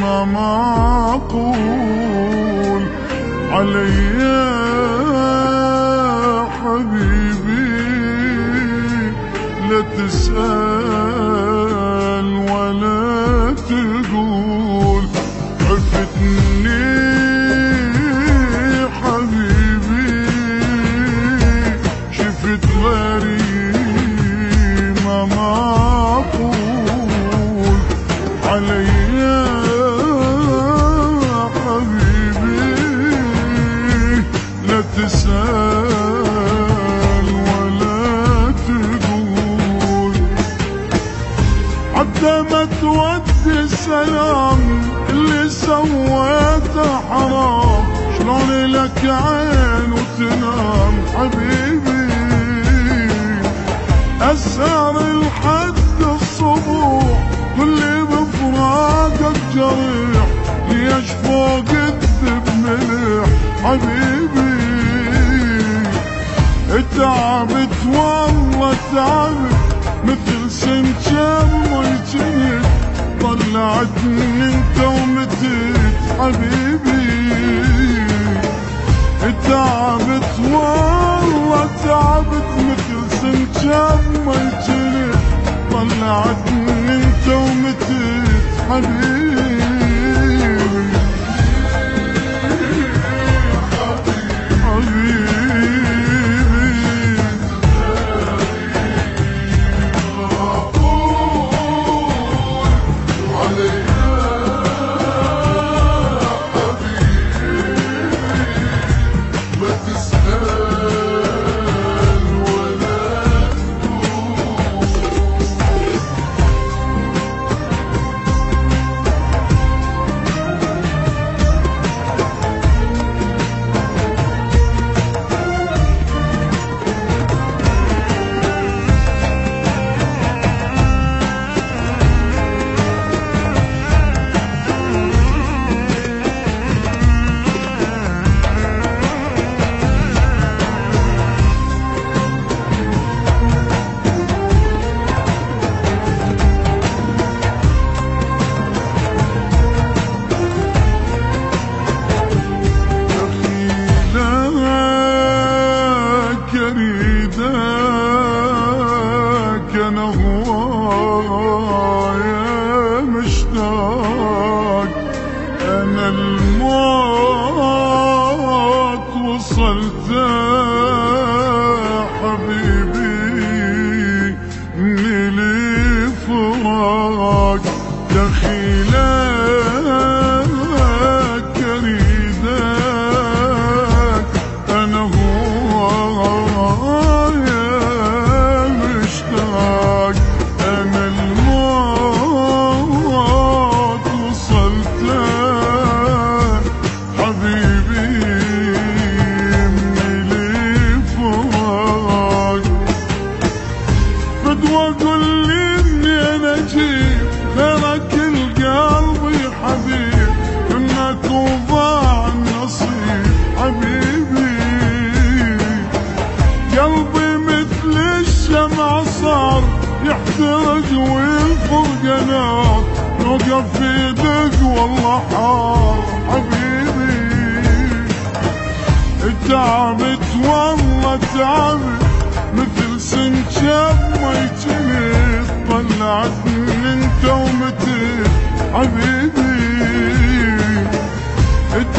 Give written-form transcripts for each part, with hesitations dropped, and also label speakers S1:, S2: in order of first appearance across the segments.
S1: ما معقول علي يا حبيبي، لا تسأل ولا تقول عفتني حبيبي، شفت غيري ما معقول علي يا حبيبي، لا تسأل ولا تقول حتى ما تودي السلام اللي سويته حرام، شلون لك عين وتنام حبيبي، أسهر لحد الصبح كل بفراقك جريح، ليش فوق الذب ملح حبيبي، تعبت والله تعبت مثل سنجاب ميتين، طلعتني انت ومتت حبيبي، تعبت والله تعبت مثل سنجاب ميتين، طلعتني انت ومتت حبيبي. أنا هوايا مشتاق، أنا الموت وصلت حبيبي من الفراق، دخيلك أريدك أنا هوايا مشتاق، أنا الموت وصلت حبيبي من الفراق، بدوى قل لي اني انا اجيب غيرك القلب حبيب، انك وضاع النصيب حبيبي، قلبي مثل الشمع صار يحترق والفرقانات، نوقف في يدك والله حار حبيبي، تعبت والله تعبت مثل سنجاب ميتين، طلعتني انت ومتت حبيبي،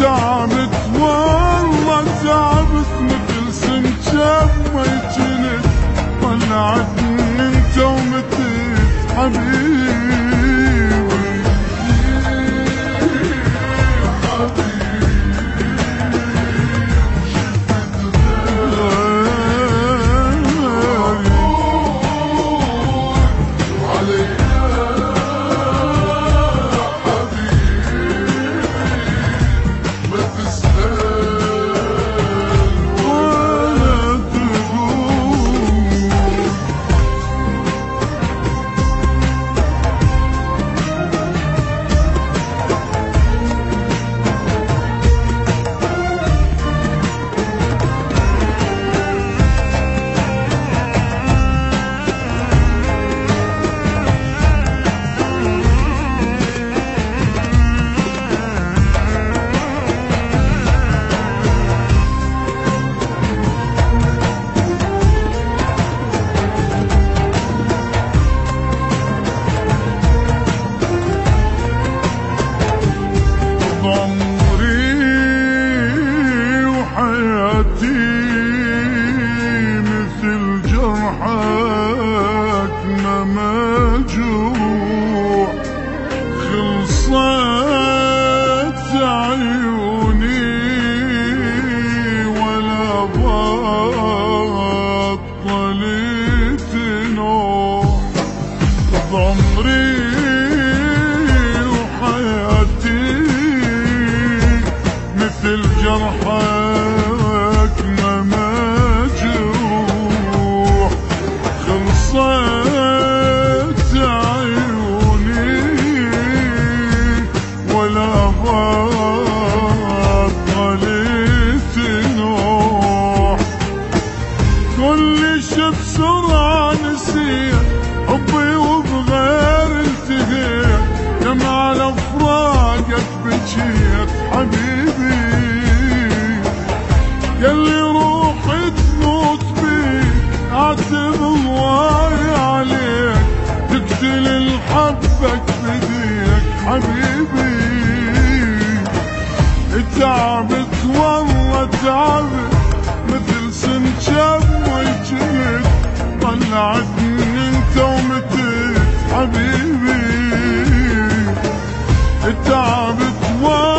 S1: تعبت والله تعبت مثل سنجاب ميتين، طلعتني انت ومتت حبيبي. جرحك ما مجروح، خلصت عيوني ولا بطلت نوح. كل شي بسرعة نسيت حبي وبغير انتهيت، دمع على فراقك بجيت حبيبي، ياللي روحي تموت بيك اعتب الله عليك، تقتل الحبك بديك حبيبي. تعبت والله تعبت مثل سنجاب وجهك، طلعتني انت ومتت حبيبي. تعبت والله